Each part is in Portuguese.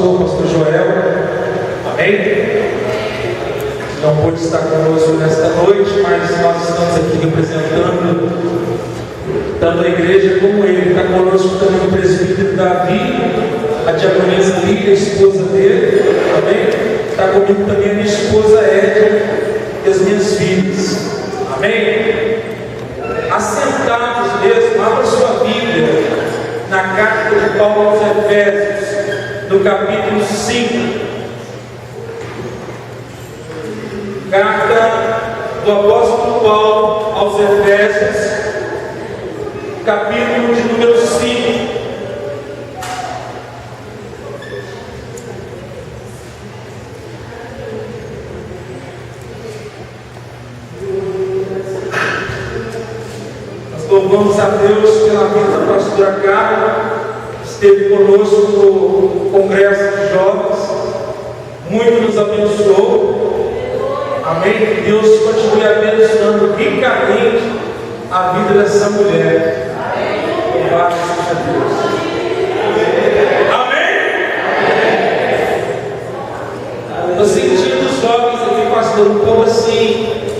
pastor Joel, amém? Não pôde estar conosco nesta noite, mas nós estamos aqui representando tanto a igreja como ele. Está conosco também o presbítero Davi, a diaconisa Lídia, a esposa dele, amém? Está comigo também a minha esposa Édia e as minhas filhas, amém? Assentados mesmo, abra sua Bíblia na carta de Paulo aos Efésios, no capítulo 5. Carta do apóstolo Paulo aos Efésios, capítulo de número 5. Nós louvamos a Deus pela vida da pastora Carla, esteve conosco no Congresso de Jovens, muito nos abençoou. Amém? Que Deus continue abençoando ricamente a vida dessa mulher. Louvado seja Deus. Amém? Estou sentindo os jovens aqui, pastor, um pouco assim,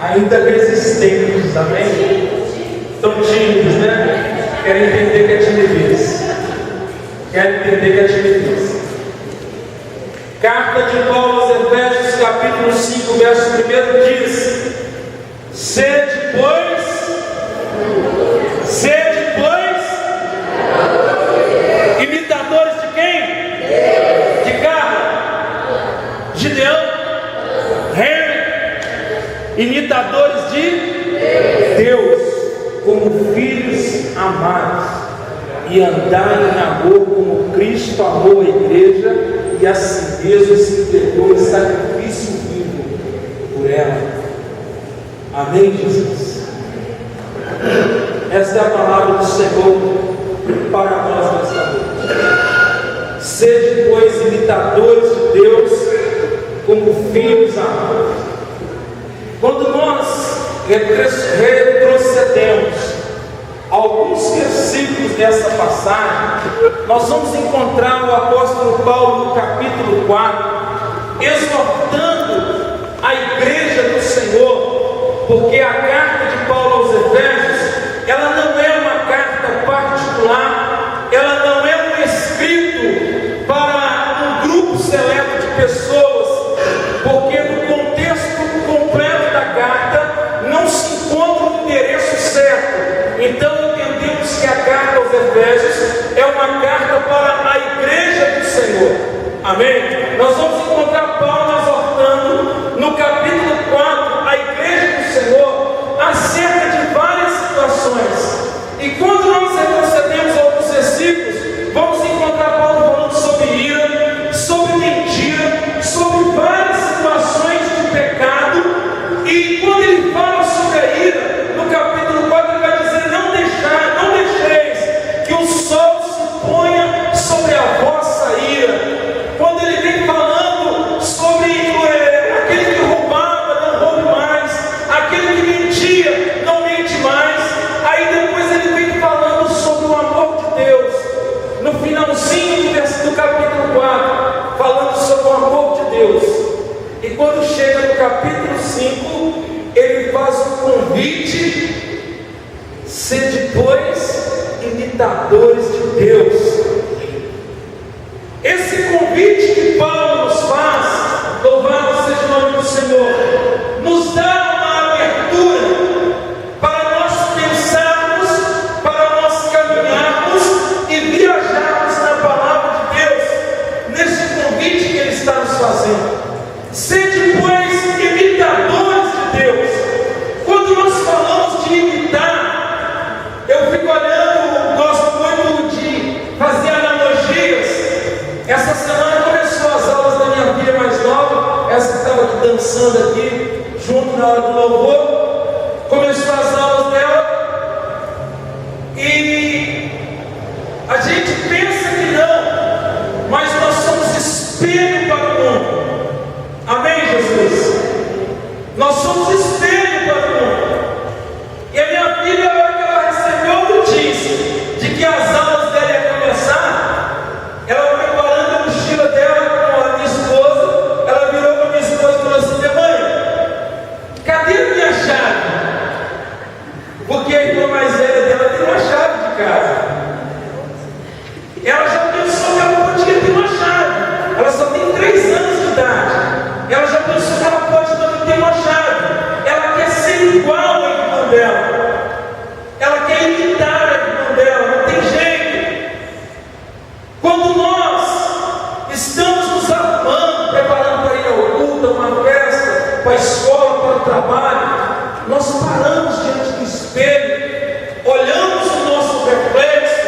ainda resistentes. Amém? Estão tímidos, né? Querem entender que é timidez. Querem entender que é timidez. Carta de Paulo aos Efésios, capítulo 5, verso 1 diz: Sede, pois, imitadores de quem? De Carla, Gideão, Henry, imitadores de Deus, como filhos amados, e andar em amor como Cristo amou a igreja e a si mesmo se entregou em sacrifício vivo por ela. Amém, Jesus? Esta é a palavra do Senhor para nós nesta noite. Sede, pois, imitadores de Deus como filhos amados. Quando nós retrocedemos alguns versículos dessa passagem, nós vamos encontrar o apóstolo Paulo no capítulo 4, exortando a igreja do Senhor, porque a carta de Paulo aos Efésios, ela não é uma carta particular, ela não é um escrito para um grupo seleto de pessoas, porque no contexto completo da carta não se encontra o endereço certo. Então entendemos que a carta aos Efésios é uma carta para a igreja do Senhor. Amém? Nós vamos encontrar Paulo exortando no capítulo 4 a igreja do Senhor acerca de várias situações. E quando nós retrocedemos alguns versículos, vamos encontrar Paulo falando sobre ira, sobre mentira, sobre várias situações de pecado. E quando ele fala sobre a ira, no capítulo 4 ele vai dizer: não deixeis que o sol se ponha sobre a vossa ira. Quando ele vem falando sobre aquele que roubava, não roube mais, aquele que mentia, não mente mais. Aí depois ele vem falando sobre o amor de Deus, no finalzinho do capítulo 4, falando sobre o amor de Deus. E quando chega no capítulo 5, ele faz um convite: sede, pois, imitadores de Deus. Esse convite que Paulo nos faz, louvado seja o nome do Senhor, nos dá uma abertura para nós pensarmos, para nós caminharmos e viajarmos na palavra de Deus, nesse convite que ele está nos fazendo. Sede, pois, imitadores de Deus. Quando nós falamos de imitar, eu fico olhando, gosto muito de fazer analogias. Essa semana começou as aulas da minha filha mais nova, essa que estava aqui dançando aqui, junto na hora do louvor. Começou as aulas dela, e a gente pensa que não, mas nós somos espelho para o mundo. Amém, Jesus? Nós somos espelho para o mundo. E a minha filha, a hora que ela recebeu a notícia de que as aulas dela iam começar, ela preparando para a escola, para o trabalho, nós paramos diante do espelho, olhamos o nosso reflexo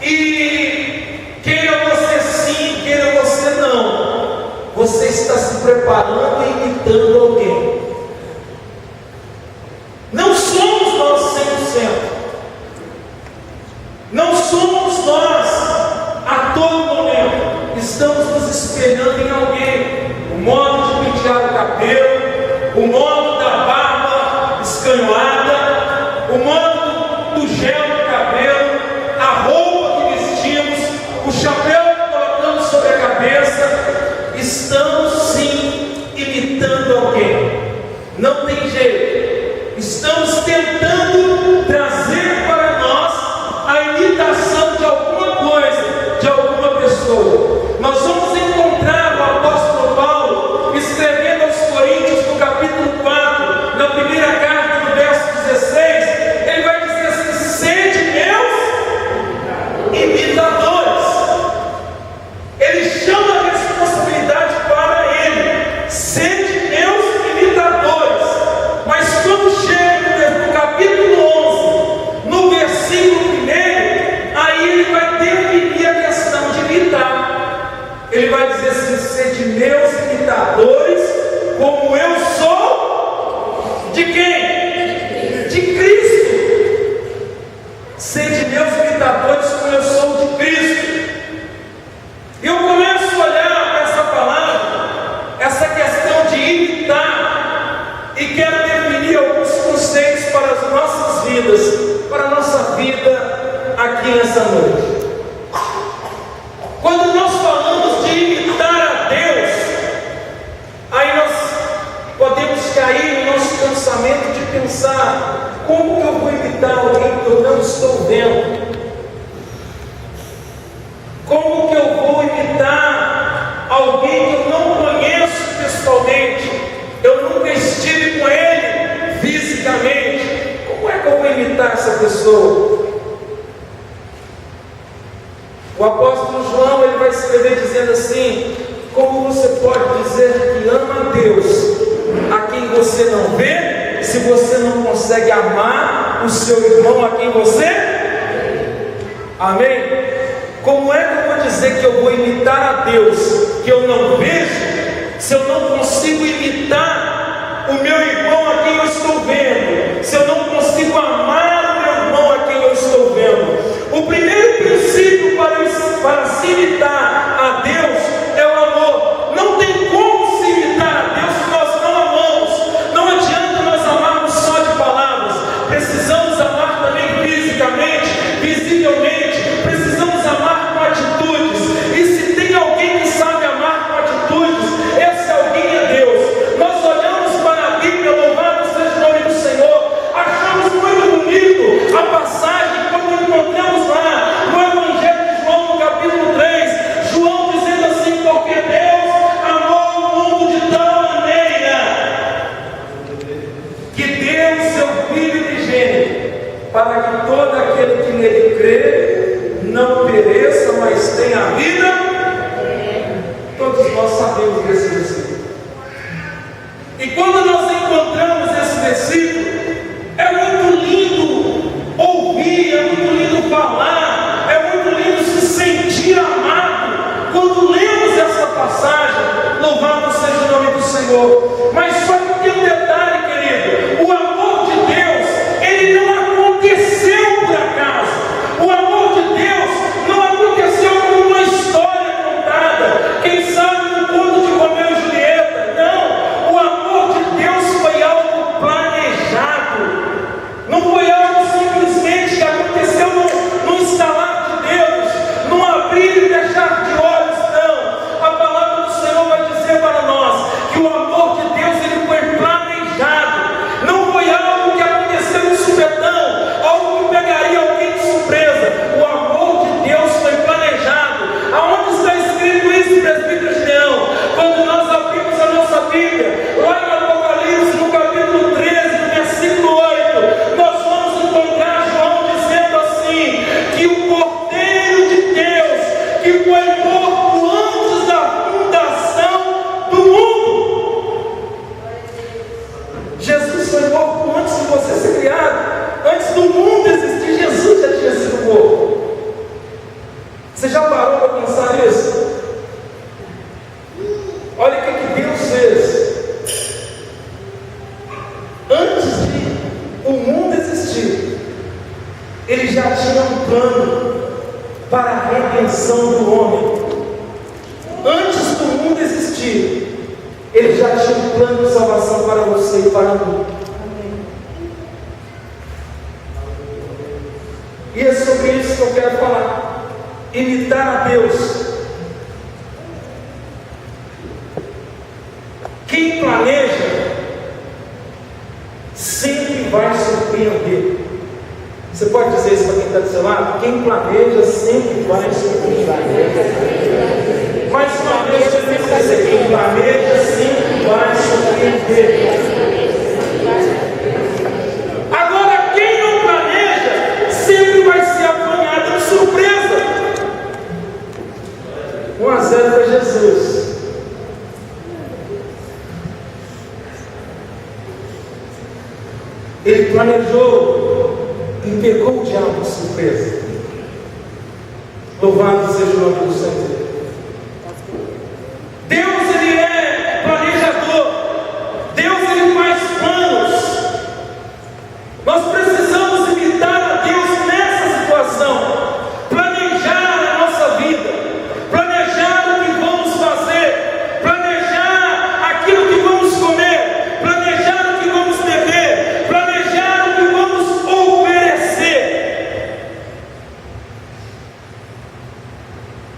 e queira você sim, queira você não, você está se preparando e imitando alguém. Não somos nós 100%. Não somos nós a todo momento. Estamos nos espelhando em alguém. O modo de pentear o cabelo, o modo da barba escanhoada, o modo do gel no cabelo, a roupa que vestimos, o chapéu que colocamos sobre a cabeça. Estamos sim imitando alguém. Não tem jeito. Estamos tentando trazer para nós a imitação de alguma coisa, de alguma pessoa. Nós vamos encontrar o apóstolo Paulo escrevendo aos Coríntios, no capítulo 4, na primeira carta, no verso 16, ele vai dizer assim: sede meus imitadores. Ele chama a responsabilidade para ele: sede meus imitadores. Mas quando chega no capítulo 11, no versículo 1, aí ele vai definir a questão de imitar. Ele vai dizer assim: sede meus imitadores, como eu sou de quem? De Cristo. Sede meus imitadores, como eu sou de Cristo. E eu começo a olhar para essa palavra, essa questão de imitar, e quero definir alguns conceitos para as nossas vidas, para a nossa vida aqui nessa noite. Quando nós falamos de imitar a Deus, aí nós podemos cair no nosso pensamento de pensar: como que eu vou imitar alguém que eu não estou vendo? Como que eu vou imitar alguém que eu não conheço pessoalmente? Eu nunca estive com ele fisicamente. Como é que eu vou imitar essa pessoa? O apóstolo João, ele vai escrever dizendo assim: como você pode dizer que ama a Deus a quem você não vê, se você não consegue amar o seu irmão a quem você? Amém? Como é que eu vou dizer que eu vou imitar a Deus que eu não vejo, se eu não consigo imitar o meu irmão a quem eu estou vendo, se eu não consigo amar o meu irmão a quem eu estou vendo? O primeiro princípio para se imitar a Deus é o amor. Não tem como se imitar a Deus se nós não amamos. Não adianta nós amarmos só de palavras. Precisamos amar também fisicamente, visivelmente. Precisamos amar com atitudes. E se tem alguém que sabe amar com atitudes, esse alguém é Deus. Nós olhamos para a Bíblia, louvado seja o nome do Senhor, achamos muito bonito a passagem quando encontramos lá no Evangelho de João, no capítulo 3, João dizendo assim: porque Deus amou o mundo de tal maneira que deu seu Filho unigênito, para que todo aquele que nele crê não pereça, mas tenha a vida. Todos nós sabemos desse versículo. E quando nós encontramos esse versículo, é muito lindo ouvir, é muito lindo falar, é muito lindo se sentir amado quando lemos essa passagem. Louvado seja o nome do Senhor. Mas só que tem um detalhe, querido: o amor de Deus, ele não aconteceu por acaso. O amor de Deus não aconteceu como uma história contada, quem sabe no conto de Romeu e Julieta. Não, o amor de Deus foi algo planejado. Você já parou para pensar nisso? Olha o que Deus fez. Antes de o mundo existir, Ele já tinha um plano para a redenção do homem. Antes do mundo existir, Ele já tinha um plano de salvação para você e para mim. E é sobre isso que eu quero falar. Imitar a Deus. Quem planeja sempre vai surpreender. Você pode dizer isso para quem está do seu lado? Quem planeja sempre vai surpreender. Mais uma vez, eu tenho que dizer: quem planeja sempre vai surpreender. Agora, quem não planeja sempre vai ser apanhado de surpresa. 1-0 para Jesus. Ele planejou e pegou o diabo de surpresa. Louvado seja o nome do Senhor. Deus, Ele é planejador. Deus, Ele faz planos. Nós precisamos imitar a Deus nessa situação. Planejar a nossa vida. Planejar o que vamos fazer. Planejar aquilo que vamos comer. Planejar o que vamos beber. Planejar o que vamos oferecer.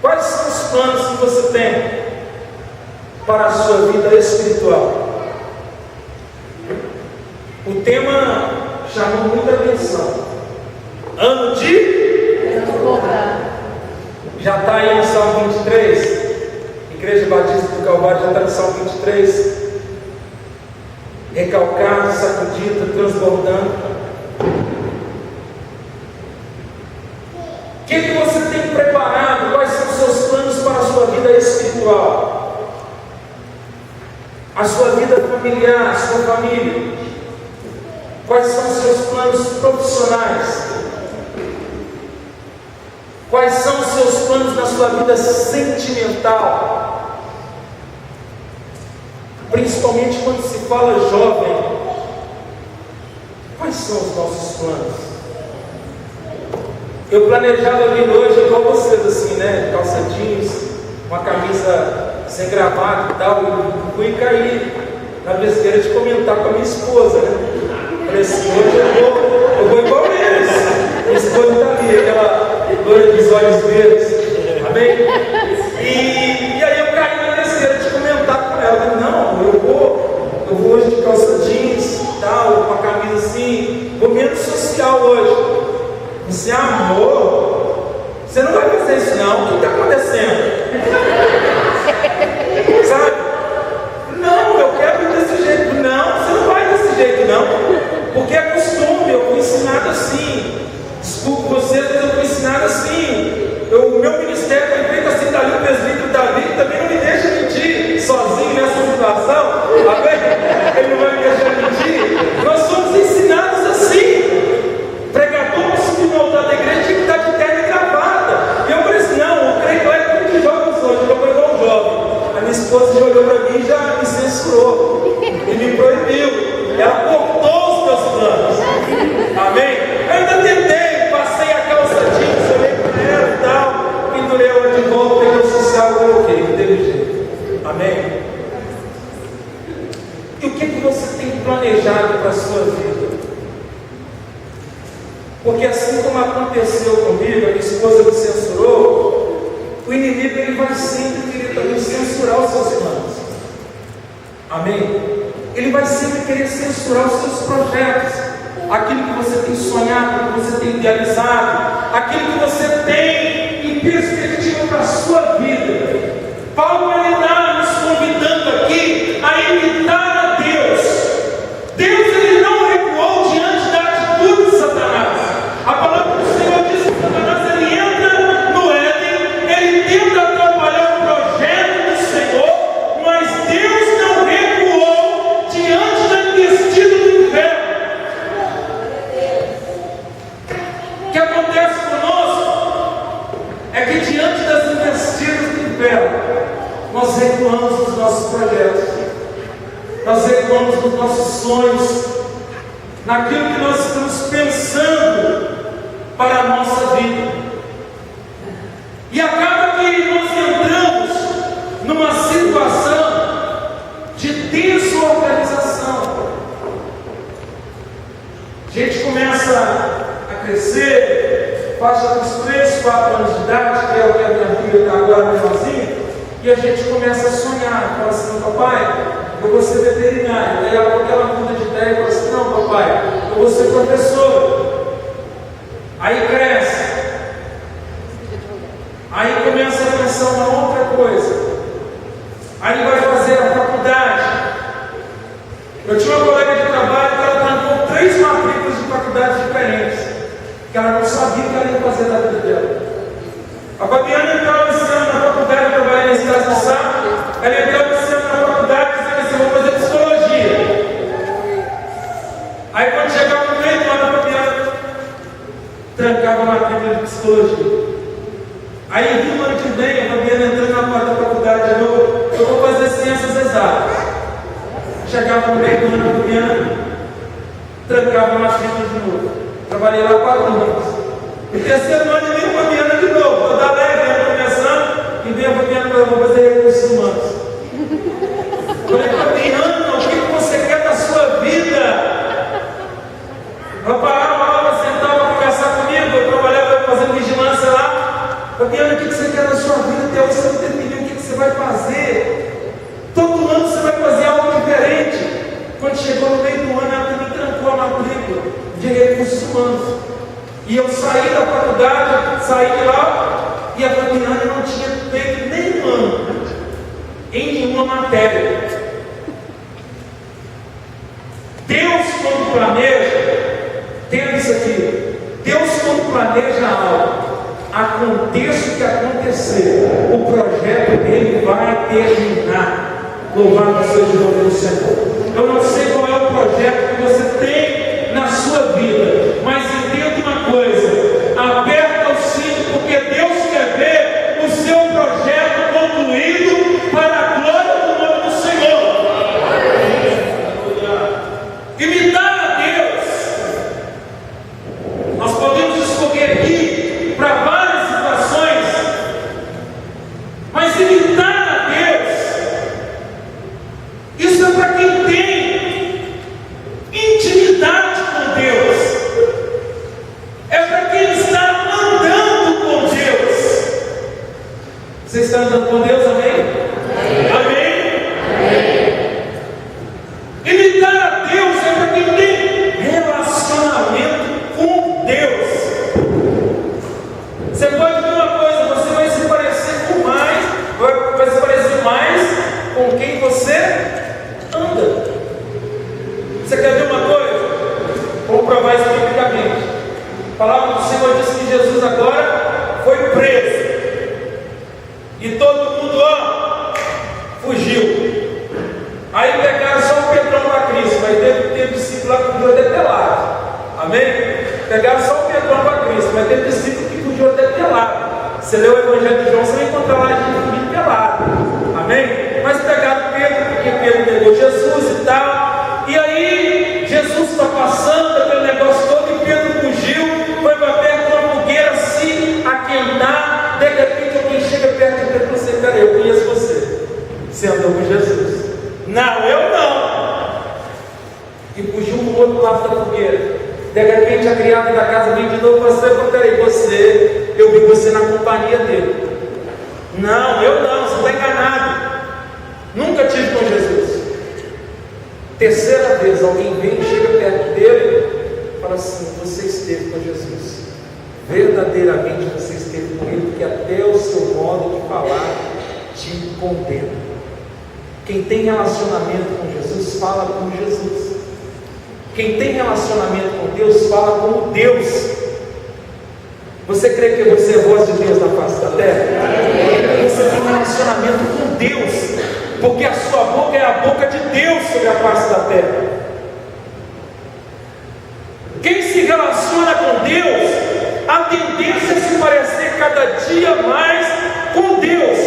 Quais são os planos que você tem para a sua vida espiritual? O tema chamou muita atenção. Ano de já está aí no Salmo 23. Igreja Batista do Calvário já está no Salmo 23. Recalcado, sacudido, transbordando. O que você tem preparado? Quais são os seus planos para a sua vida espiritual? A sua vida familiar, a sua família? Quais são os seus planos profissionais? Quais são os seus planos na sua vida sentimental? Principalmente quando se fala jovem. Quais são os nossos planos? Eu planejava vir hoje igual vocês, assim, né? Calça jeans, uma camisa sem gravata e tal. E fui cair na besteira de comentar com a minha esposa, né? Falei assim: hoje eu vou igual eles. Minha esposa está ali, aquela loira dos olhos verdes. Amém? E aí eu caí na besteira de comentar com ela. Eu falei: não, eu vou hoje de calça jeans e tal, com a camisa assim, vou menos social hoje. Você, amor, você não vai fazer isso não, o que está acontecendo? Sabe? Não, eu quero ir desse jeito. Não, você não vai desse jeito não, porque é costume, eu fui ensinado assim. Desculpe vocês, mas eu fui ensinado assim. O meu ministério foi feito assim, dali o presbítero Davi também não me deixa mentir sozinho nessa situação. Amém? Ele não vai me deixar mentir. Nós somos ensinados assim. Pregador para subir no altar da igreja tinha que estar de terno e gravata. E eu falei assim: não, eu creio que lá é tudo de jovens hoje, eu vou igual um jovem. A minha esposa já olhou para mim e já me censurou e me proibiu. Ela cortou os meus planos. Amém? Eu ainda tentei, passei a calça jeans, olhei para ela e tal, pendurei ela de volta, peguei o social, coloquei, não teve jeito. Amém? E o que você tem planejado para a sua vida? Porque assim como aconteceu comigo, a minha esposa me censurou, o inimigo ele vai sempre querer também censurar os seus planos. Amém? Ele vai sempre querer censurar os seus projetos, aquilo que você tem sonhado, que você tem idealizado, aquilo que você tem em perspectiva para a sua vida. Paulo está nos convidando aqui a imitar a Deus. Deus ele não recuou diante da atitude de Satanás. A palavra do Senhor diz que Satanás ele entra no Éden, ele tenta atrapalhar o projeto do Senhor, mas Deus não recuou diante da investida do inferno. O que acontece conosco é que diante vela, nós recuamos dos nossos projetos, nós recuamos dos nossos sonhos, naquilo que nós estamos pensando para a nossa vida. E acaba que nós entramos numa situação de desorganização. A gente começa a crescer, passa dos 3, 4 anos de idade, que é o que a minha filha está agora menorzinha, e a gente começa a sonhar, fala assim: papai, eu vou ser veterinário. Daí ela muda de ideia e fala assim: não, papai, eu vou ser professor. Aí cresce, aí começa a pensar uma outra coisa, aí vai fazer a faculdade. Eu tinha uma colega de trabalho que ela trancou 3 matrículas de faculdades diferentes, que ela não sabia o que ela ia fazer da vida dela. A Fabiana entrou esse ano na faculdade, eu trabalhei na Estrada de Sá, ela entrou esse ano na faculdade dizendo assim: eu vou fazer psicologia. Aí quando chegava no meio do ano, a Fabiana trancava a matrícula de psicologia. Aí no ano que vem, a Fabiana entrou na quarta faculdade de novo, eu vou fazer ciências exatas. Chegava no meio do ano, a Fabiana trancava a matrícula de novo. Trabalhei lá 4 anos. No terceiro ano, vem a Fabiana de novo, toda alegre, começando, e vem a Fabiana: eu vou fazer recursos humanos. Eu falei: Fabiana, o que você quer da sua vida? Ela parava a aula, sentava para conversar comigo, eu trabalhava fazendo vigilância lá. Fabiana, o que você quer da sua vida? Até hoje você não definiu o que você vai fazer. Todo ano você vai fazer algo diferente. Quando chegou no meio do ano, ela me trancou a matrícula de recursos humanos. E eu saí da faculdade, saí de lá, e a Fabiana não tinha feito nenhum ano em nenhuma matéria. Deus, quando planeja, tem isso aqui: Deus, quando planeja algo, aconteça o que acontecer, o projeto dele vai terminar. Louvado seja o nome do Senhor. Eu não sei qual é o projeto que você tem na sua vida, mas entenda uma coisa: aperta o cinto, porque Deus quer ver o seu projeto concluído para a glória do nome do Senhor. Imitar a Deus, nós podemos escolher aqui para várias situações, mas imitar a Deus, isso é para quem tem intimidade com Deus, é para quem está andando com Deus. Você está andando com Deus, amém? Amém? Amém. Imitar a Deus é para quem tem relacionamento com Deus. Você pode ver uma coisa: você vai se parecer com mais, vai se parecer mais com quem você anda. Você quer ver uma coisa? Vamos provar isso biblicamente. A palavra do Senhor diz que Jesus agora foi preso, e todo mundo fugiu. Aí pegaram só o Pedrão para Cristo, mas teve discípulo lá que fugiu até pelado. Amém? Pegaram só o Pedrão para Cristo, mas teve discípulo que fugiu até pelado. Você lê o Evangelho de João, você vai encontrar lá gente fugindo pelado. Amém? Mas pegaram Pedro, porque Pedro negou Jesus e tal. E aí Jesus está passando aquele negócio todo, e Pedro fugiu, foi para perto de uma fogueira se aquentar. De repente alguém chega perto de Pedro e diz: cara, eu conheço você. Você andou com Jesus. Não, eu não. E fugiu um outro lado da fogueira. De repente a criada da casa vem de novo: peraí, você, eu vi você na companhia dele. Não, eu não, você está enganado. Nunca tive com Jesus. Terceira vez alguém vem, chega perto dele e fala assim: você esteve com Jesus. Verdadeiramente você esteve com ele, porque até o seu modo de falar te condena. Quem tem relacionamento com Jesus fala com Jesus. Quem tem relacionamento com Deus fala com Deus. Você crê que você é voz de Deus na face da terra? Você tem um relacionamento com Deus, porque a sua boca é a boca de Deus sobre a face da terra. Quem se relaciona com Deus, a tendência é se parecer cada dia mais com Deus.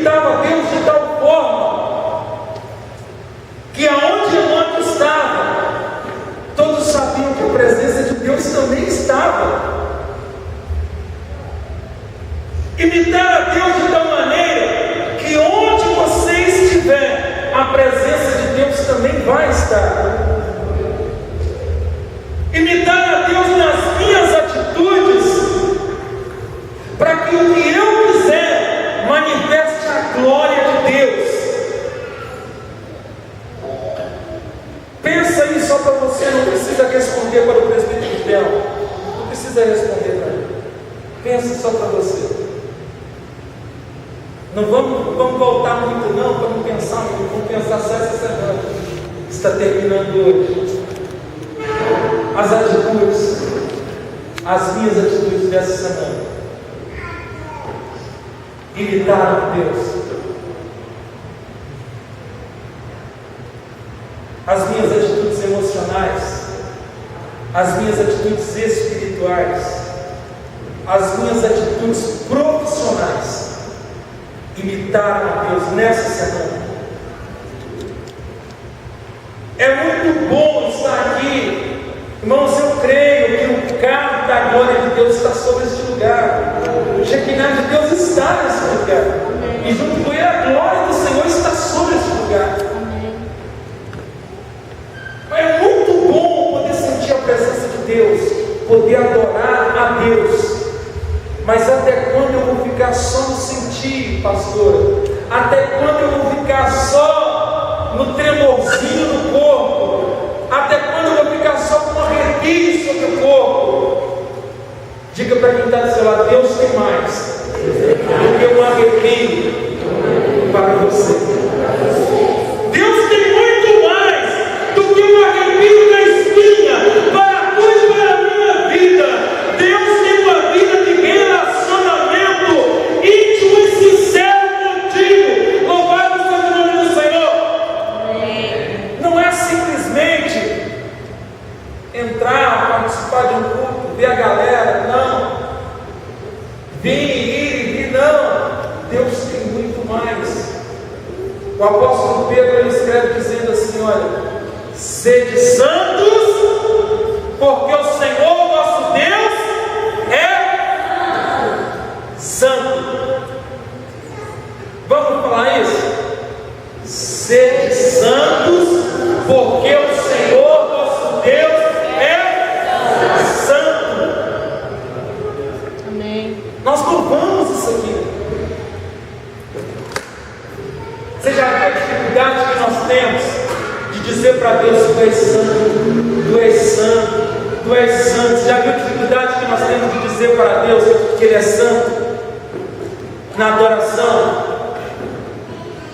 imitava Deus de tal forma que aonde Enoque estava, todos sabiam que a presença de Deus também estava. Imitar a Deus de tal maneira que onde você estiver, a presença de Deus também vai estar. Imitar a Deus nas minhas atitudes, para que o que eu fizer manifeste a glória de Deus. Pensa aí só para você, não precisa responder para o presbítero dela, não precisa responder para ele. Pensa só para você. Não vamos voltar muito não, vamos pensar muito, vamos pensar só essa semana. Está terminando hoje. As atitudes, as minhas atitudes dessa semana, imitaram Deus. As minhas atitudes emocionais, as minhas atitudes espirituais, as minhas atitudes profissionais, imitaram a Deus nessa semana. É muito bom estar aqui. Irmãos, eu creio que o carro da glória de Deus está sobre este lugar. O Shekinah de Deus está nesse lugar. E junto com ele a glória do Senhor está sobre este lugar. É muito bom poder sentir a presença de Deus, poder adorar a Deus. Mas até quando eu vou ficar só no sentir, pastor? Até quando eu vou ficar só no tremorzinho do corpo? Até quando eu vou ficar só com um arrepio sobre o corpo? Diga para quem está do seu lado: Deus tem mais do que um arrepio para você. Deus tem muito mais do que um arrepio da espinha para a tua e para a minha vida. Deus tem uma vida de relacionamento íntimo e sincero contigo. Louvado seja o nome do Senhor. Não é simplesmente entrar, participar de um culto, ver a galera, não. Vir, ir e vir, não. Deus tem muito mais. O apóstolo Pedro ele escreve dizendo assim: olha, sede santos, porque o Senhor nosso Deus é santo. Vamos falar isso? Sede santos, porque o Senhor nosso Deus é santo. Amém. Nós louvamos isso aqui. Você já viu a dificuldade que nós temos de dizer para Deus: Tu és santo, Tu és santo, Tu és santo? Você já viu a dificuldade que nós temos de dizer para Deus que Ele é santo na adoração?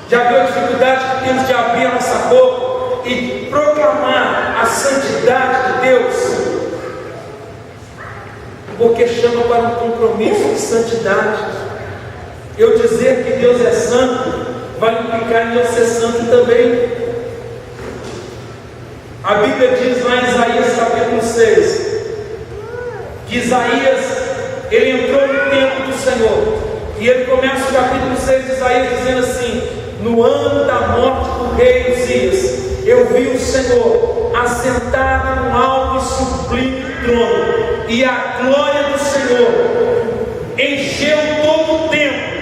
Já viu a dificuldade que temos de abrir a nossa boca e proclamar a santidade de Deus? Porque chama para um compromisso de santidade. Eu dizer que Deus é santo vai implicar em eu ser santo também. A Bíblia diz lá em Isaías capítulo 6 que Isaías ele entrou no templo do Senhor, e ele começa o capítulo 6 de Isaías dizendo assim: no ano da morte do rei Uzias, eu vi o Senhor assentado num alto e sublime trono, e a glória do Senhor encheu todo o templo.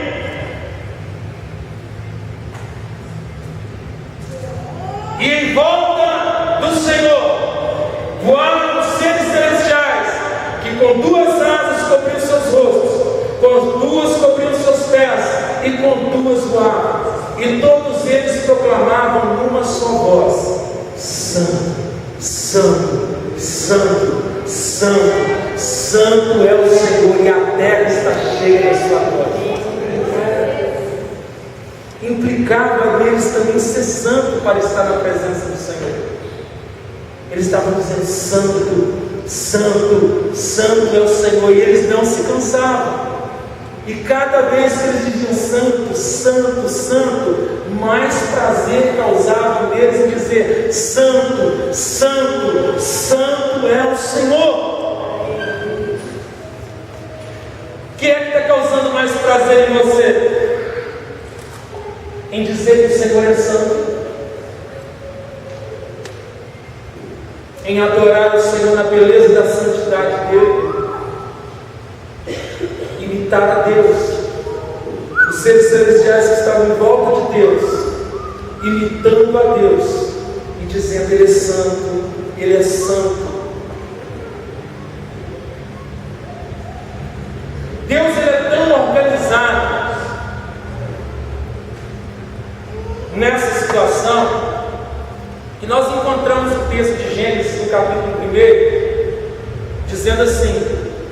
E em volta do Senhor voaram os seres celestiais, que com duas asas cobriam seus rostos, com duas cobriam seus pés, e com duas voavam. E todos eles proclamavam numa só voz: Santo, Santo, Santo, Santo, Santo é o Senhor, e a terra está cheia da sua glória. Implicava neles também ser santo para estar na presença do Senhor. Eles estavam dizendo: Santo, Santo, Santo é o Senhor, e eles não se cansavam. E cada vez que eles diziam Santo, Santo, Santo, mais prazer causava neles em dizer: Santo, Santo, Santo é o Senhor. O que é que está causando mais prazer em você? em dizer que o Senhor é santo, em adorar o Senhor na beleza da santidade dele, imitar a Deus, os seres celestiais que estavam em volta de Deus, imitando a Deus e dizendo: Ele é santo, Ele é santo. Deus, Ele é tão organizado nessa situação, que nós encontramos o texto de Gênesis no capítulo 1, dizendo assim: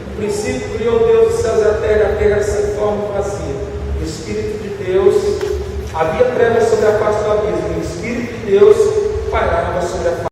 no princípio criou Deus os céus e a terra sem forma e vazia. O Espírito de Deus, havia trevas sobre a face do abismo, e o Espírito de Deus pairava sobre a face